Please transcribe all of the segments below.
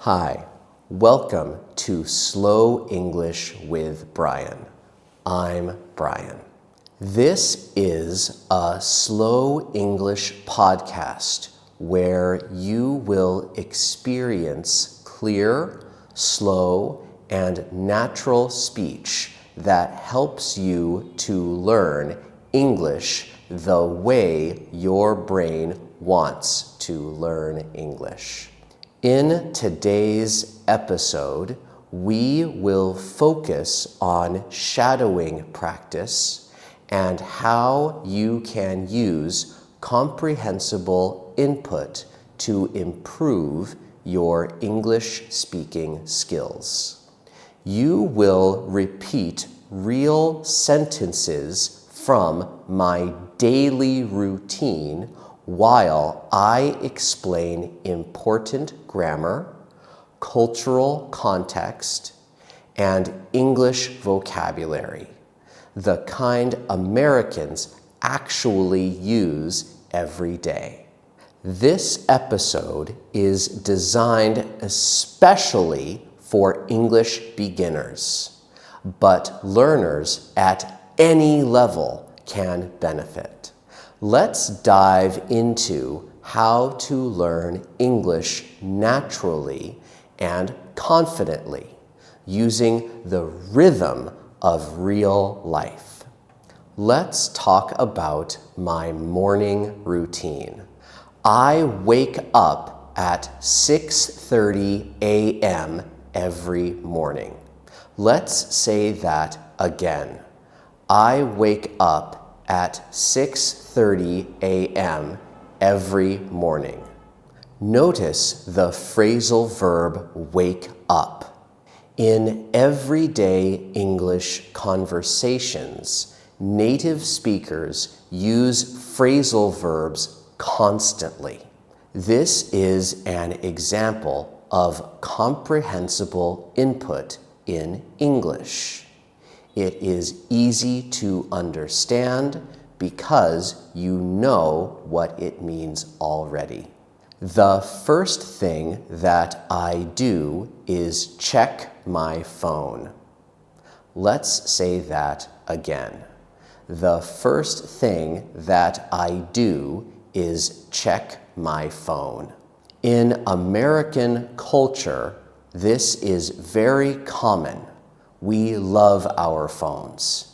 Hi, welcome to Slow English with Brian. I'm Brian. This is a Slow English podcast where you will experience clear, slow, and natural speech that helps you to learn English the way your brain wants to learn English. In today's episode, we will focus on shadowing practice and how you can use comprehensible input to improve your English speaking skills. You will repeat real sentences from my daily routine while I explain important grammar, cultural context, and English vocabulary, the kind Americans actually use every day. This episode is designed especially for English beginners, but learners at any level can benefit. Let's dive into how to learn English naturally and confidently using the rhythm of real life. Let's talk about my morning routine. I wake up at 6:30 a.m. every morning. Let's say that again. I wake up at 6:30 a.m. every morning. Notice the phrasal verb wake up. In everyday English conversations, native speakers use phrasal verbs constantly. This is an example of comprehensible input in English. It is easy to understand because you know what it means already. The first thing that I do is check my phone. Let's say that again. The first thing that I do is check my phone. In American culture, this is very common. We love our phones,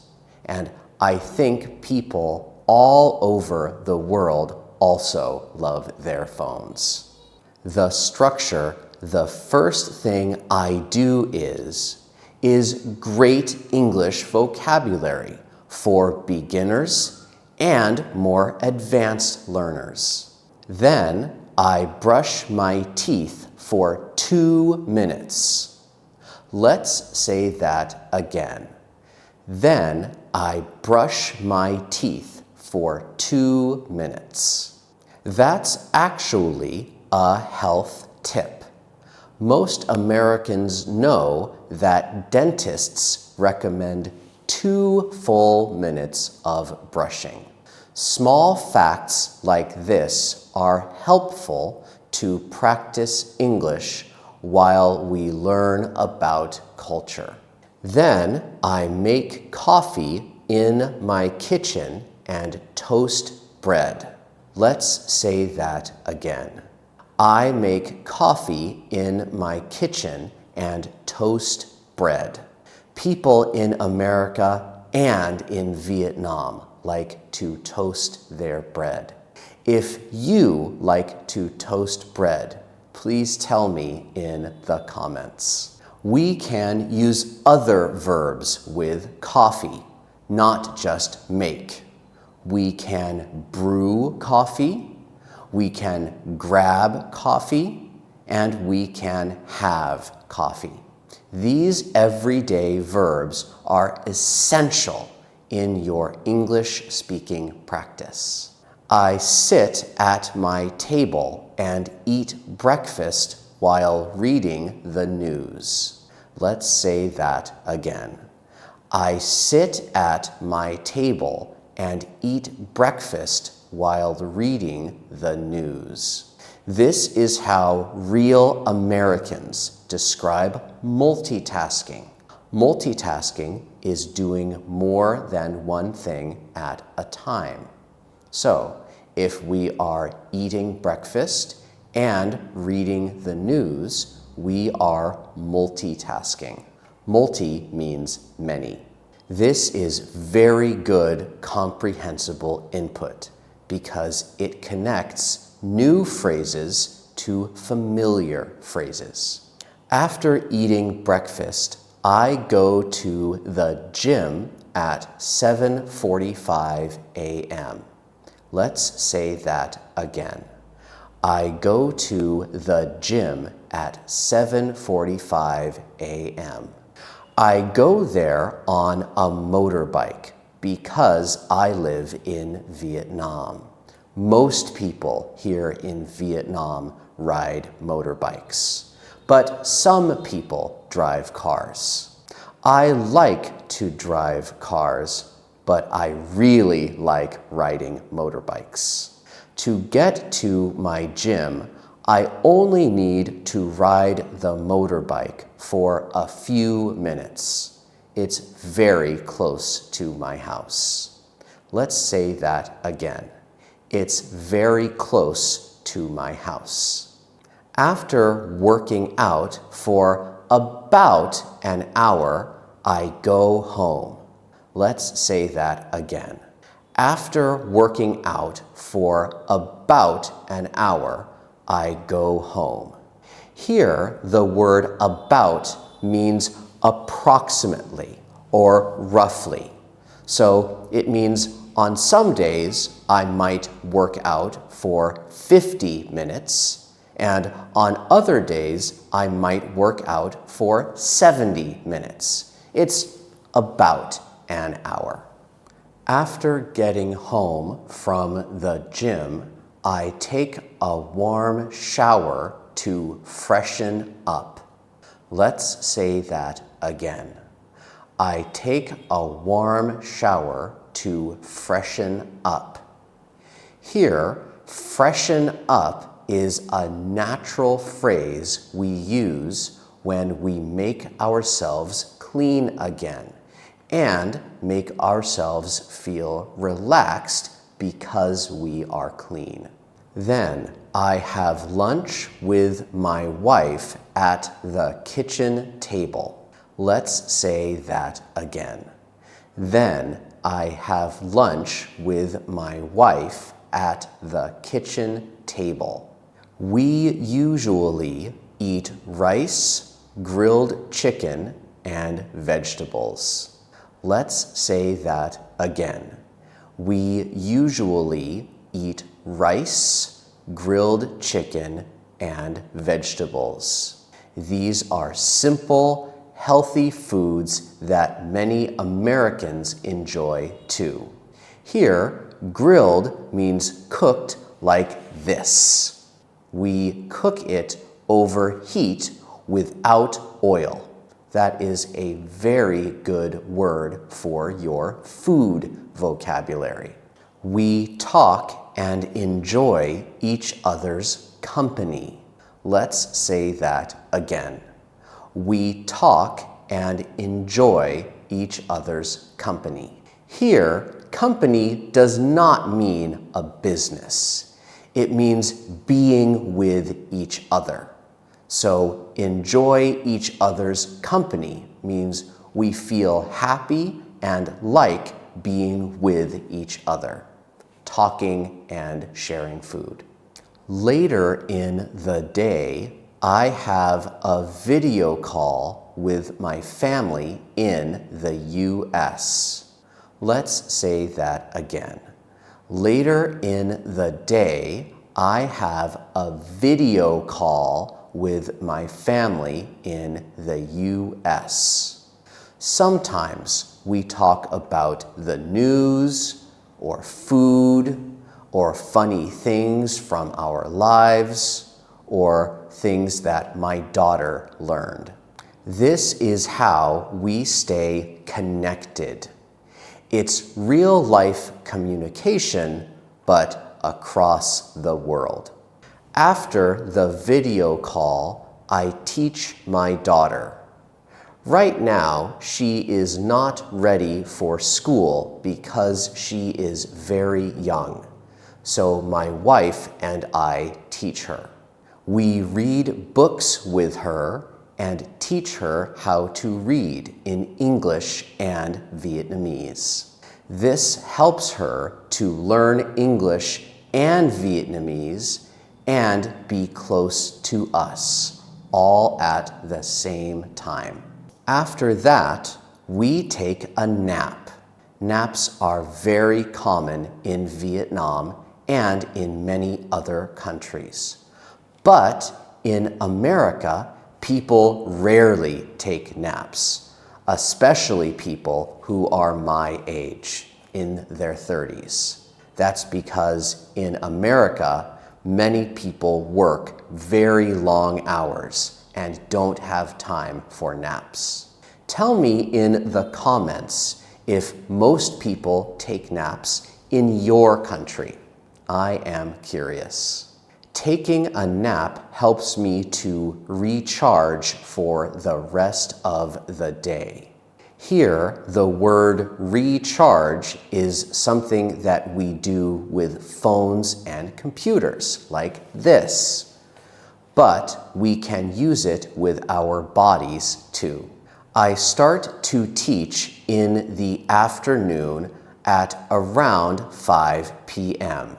and I think people all over the world also love their phones. The structure, the first thing I do is great English vocabulary for beginners and more advanced learners. Then I brush my teeth for 2 minutes. Let's say that again. Then I brush my teeth for 2 minutes. That's actually a health tip. Most Americans know that dentists recommend 2 full minutes of brushing. Small facts like this are helpful to practice English while we learn about culture. Then I make coffee in my kitchen and toast bread. Let's say that again. I make coffee in my kitchen and toast bread. People in America and in Vietnam like to toast their bread. If you like to toast bread, please tell me in the comments. We can use other verbs with coffee, not just make. We can brew coffee, we can grab coffee, and we can have coffee. These everyday verbs are essential in your English speaking practice. I sit at my table and eat breakfast while reading the news. Let's say that again. I sit at my table and eat breakfast while reading the news. This is how real Americans describe multitasking. Multitasking is doing more than one thing at a time. So, if we are eating breakfast and reading the news, we are multitasking. Multi means many. This is very good comprehensible input because it connects new phrases to familiar phrases. After eating breakfast, I go to the gym at 7:45 a.m. Let's say that again. I go to the gym at 7:45 a.m. I go there on a motorbike because I live in Vietnam. Most people here in Vietnam ride motorbikes, but some people drive cars. I like to drive cars, but I really like riding motorbikes. To get to my gym, I only need to ride the motorbike for a few minutes. It's very close to my house. Let's say that again. It's very close to my house. After working out for about an hour, I go home. Let's say that again. After working out for about an hour, I go home. Here, the word about means approximately or roughly. So it means on some days, I might work out for 50 minutes, and on other days, I might work out for 70 minutes. It's about an hour. After getting home from the gym, I take a warm shower to freshen up. Let's say that again. I take a warm shower to freshen up. Here, freshen up is a natural phrase we use when we make ourselves clean again and make ourselves feel relaxed because we are clean. Then I have lunch with my wife at the kitchen table. Let's say that again. Then I have lunch with my wife at the kitchen table. We usually eat rice, grilled chicken, and vegetables. Let's say that again. We usually eat rice, grilled chicken, and vegetables. These are simple, healthy foods that many Americans enjoy too. Here, grilled means cooked like this. We cook it over heat without oil. That is a very good word for your food vocabulary. We talk and enjoy each other's company. Let's say that again. We talk and enjoy each other's company. Here, company does not mean a business. It means being with each other. So, enjoy each other's company means we feel happy and like being with each other, talking and sharing food. Later in the day, I have a video call with my family in the US. Let's say that again. Later in the day, I have a video call with my family in the US. Sometimes we talk about the news or food or funny things from our lives or things that my daughter learned. This is how we stay connected. It's real-life communication, but across the world. After the video call, I teach my daughter. Right now, she is not ready for school because she is very young. So my wife and I teach her. We read books with her and teach her how to read in English and Vietnamese. This helps her to learn English and Vietnamese and be close to us, all at the same time. After that, we take a nap. Naps are very common in Vietnam and in many other countries. But in America, people rarely take naps, especially people who are my age, in their 30s. That's because in America, many people work very long hours and don't have time for naps. Tell me in the comments if most people take naps in your country. I am curious. Taking a nap helps me to recharge for the rest of the day. Here, the word recharge is something that we do with phones and computers, like this. But we can use it with our bodies too. I start to teach in the afternoon at around 5 p.m.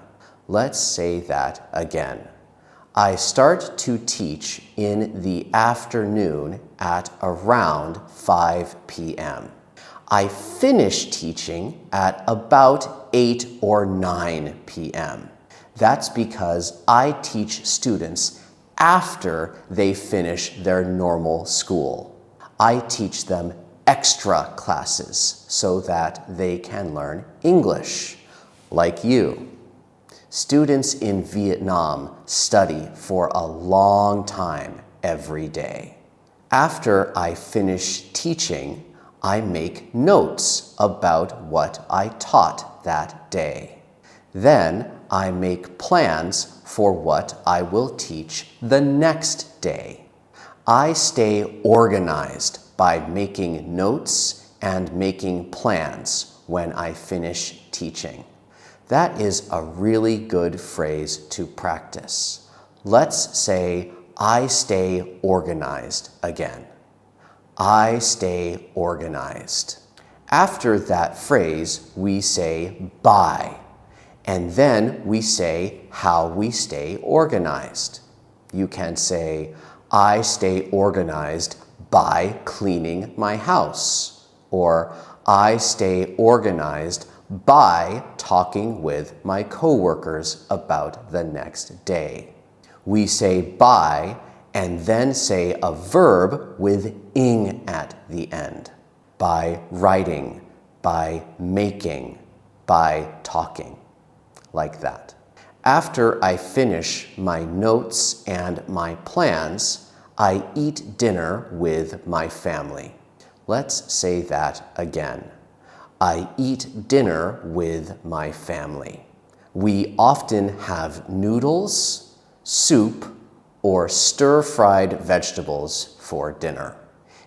Let's say that again. I start to teach in the afternoon at around 5 p.m. I finish teaching at about 8 or 9 p.m. That's because I teach students after they finish their normal school. I teach them extra classes so that they can learn English, like you. Students in Vietnam study for a long time every day. After I finish teaching, I make notes about what I taught that day. Then I make plans for what I will teach the next day. I stay organized by making notes and making plans when I finish teaching. That is a really good phrase to practice. Let's say, I stay organized again. I stay organized. After that phrase, we say bye. And then we say how we stay organized. You can say, I stay organized by cleaning my house. Or, I stay organized by talking with my coworkers about the next day. We say by and then say a verb with ing at the end. By writing, by making, by talking. Like that. After I finish my notes and my plans, I eat dinner with my family. Let's say that again. I eat dinner with my family. We often have noodles, soup, or stir-fried vegetables for dinner.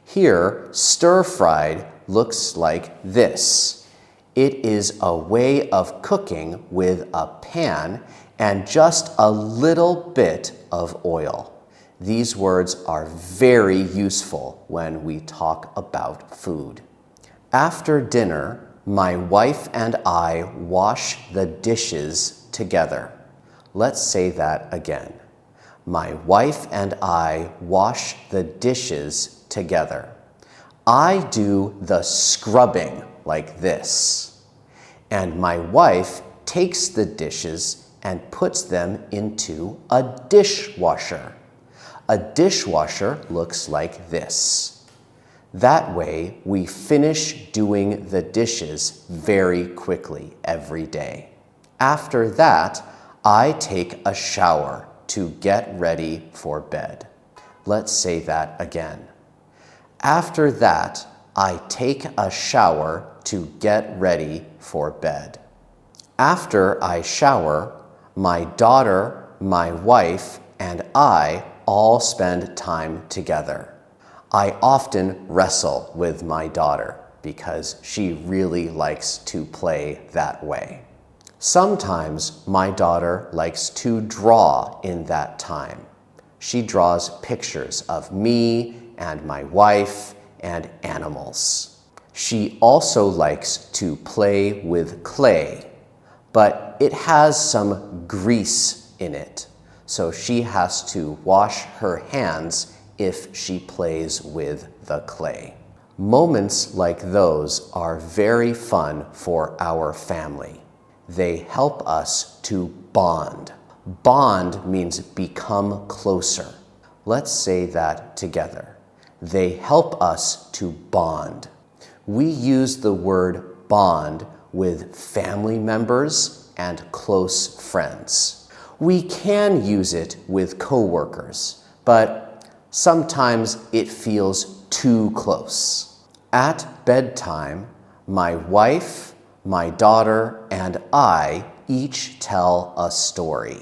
Here, stir-fried looks like this. It is a way of cooking with a pan and just a little bit of oil. These words are very useful when we talk about food. After dinner, my wife and I wash the dishes together. Let's say that again. My wife and I wash the dishes together. I do the scrubbing like this. And my wife takes the dishes and puts them into a dishwasher. A dishwasher looks like this. That way, we finish doing the dishes very quickly every day. After that, I take a shower to get ready for bed. Let's say that again. After that, I take a shower to get ready for bed. After I shower, my daughter, my wife, and I all spend time together. I often wrestle with my daughter because she really likes to play that way. Sometimes my daughter likes to draw in that time. She draws pictures of me and my wife and animals. She also likes to play with clay, but it has some grease in it, so she has to wash her hands if she plays with the clay. Moments like those are very fun for our family. They help us to bond. Bond means become closer. Let's say that together. They help us to bond. We use the word bond with family members and close friends. We can use it with coworkers, but sometimes it feels too close. At bedtime, my wife, my daughter, and I each tell a story.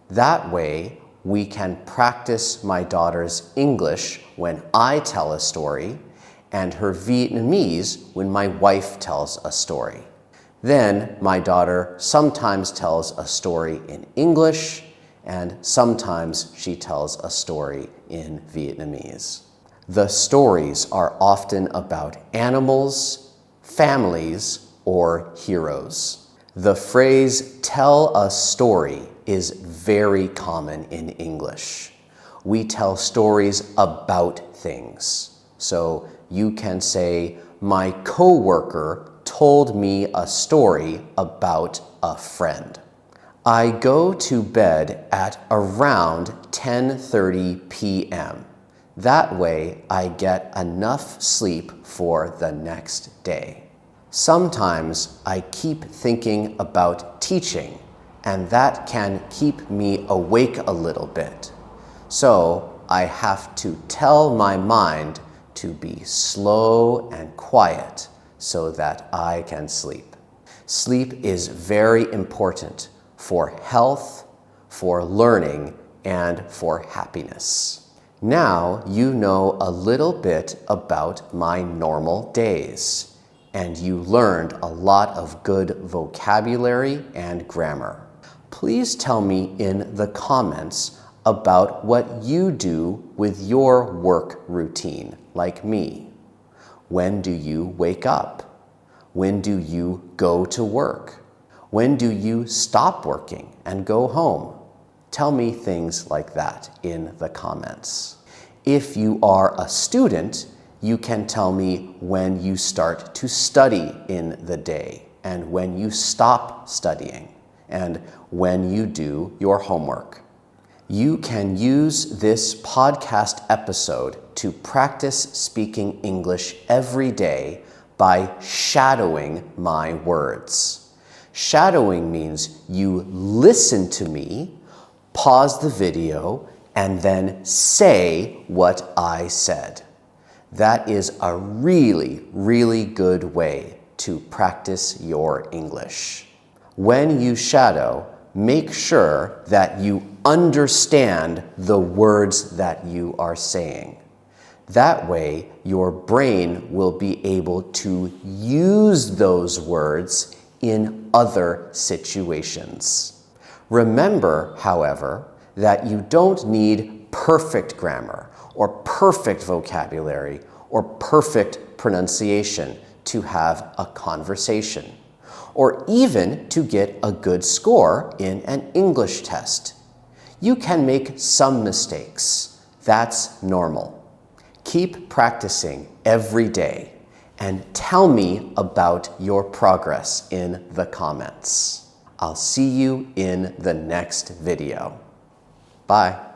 That way, we can practice my daughter's English when I tell a story and her Vietnamese when my wife tells a story. Then my daughter sometimes tells a story in English and sometimes she tells a story in Vietnamese. The stories are often about animals, families, or heroes. The phrase "tell a story" is very common in English. We tell stories about things. So you can say, "My coworker told me a story about a friend." I go to bed at around 10:30 p.m. That way I get enough sleep for the next day. Sometimes I keep thinking about teaching, and that can keep me awake a little bit. So I have to tell my mind to be slow and quiet so that I can sleep. Sleep is very important for health, for learning, and for happiness. Now you know a little bit about my normal days, and you learned a lot of good vocabulary and grammar. Please tell me in the comments about what you do with your work routine, like me. When do you wake up? When do you go to work? When do you stop working and go home? Tell me things like that in the comments. If you are a student, you can tell me when you start to study in the day and when you stop studying and when you do your homework. You can use this podcast episode to practice speaking English every day by shadowing my words. Shadowing means you listen to me, pause the video, and then say what I said. That is a really, really good way to practice your English. When you shadow, make sure that you understand the words that you are saying. That way, your brain will be able to use those words in other situations. Remember, however, that you don't need perfect grammar or perfect vocabulary or perfect pronunciation to have a conversation, or even to get a good score in an English test. You can make some mistakes. That's normal. Keep practicing every day and tell me about your progress in the comments. I'll see you in the next video. Bye.